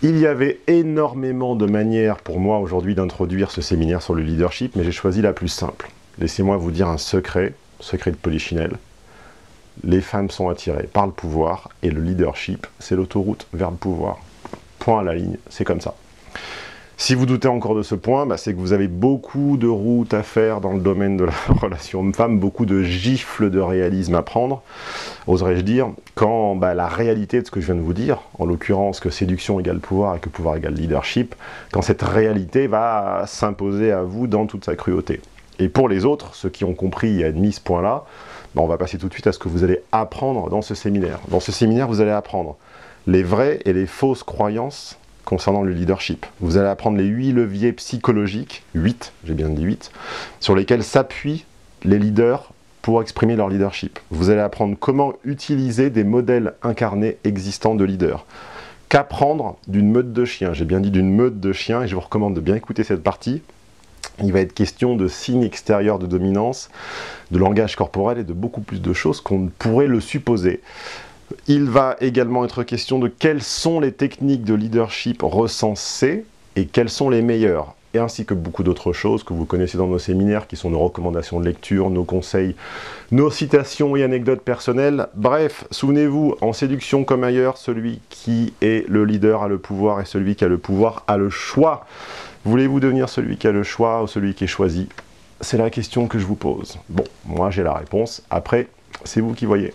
Il y avait énormément de manières pour moi aujourd'hui d'introduire ce séminaire sur le leadership, mais j'ai choisi la plus simple. Laissez-moi vous dire un secret de Polichinelle. Les femmes sont attirées par le pouvoir et le leadership, c'est l'autoroute vers le pouvoir. Point à la ligne, c'est comme ça. Si vous doutez encore de ce point, c'est que vous avez beaucoup de routes à faire dans le domaine de la relation homme-femme, beaucoup de gifles de réalisme à prendre, oserais-je dire, quand la réalité de ce que je viens de vous dire, en l'occurrence que séduction égale pouvoir et que pouvoir égale leadership, quand cette réalité va s'imposer à vous dans toute sa cruauté. Et pour les autres, ceux qui ont compris et admis ce point-là, on va passer tout de suite à ce que vous allez apprendre dans ce séminaire. Dans ce séminaire, vous allez apprendre les vraies et les fausses croyances concernant le leadership. Vous allez apprendre les 8 leviers psychologiques, 8, j'ai bien dit 8, sur lesquels s'appuient les leaders pour exprimer leur leadership. Vous allez apprendre comment utiliser des modèles incarnés existants de leaders. Qu'apprendre d'une meute de chiens. J'ai bien dit d'une meute de chiens et je vous recommande de bien écouter cette partie. Il va être question de signes extérieurs de dominance, de langage corporel et de beaucoup plus de choses qu'on ne pourrait le supposer. Il va également être question de quelles sont les techniques de leadership recensées et quelles sont les meilleures, et ainsi que beaucoup d'autres choses que vous connaissez dans nos séminaires, qui sont nos recommandations de lecture, nos conseils, nos citations et anecdotes personnelles. Bref, souvenez-vous, en séduction comme ailleurs, celui qui est le leader a le pouvoir et celui qui a le pouvoir a le choix. Voulez-vous devenir celui qui a le choix ou celui qui est choisi? C'est la question que je vous pose. Bon, moi j'ai la réponse, après, c'est vous qui voyez.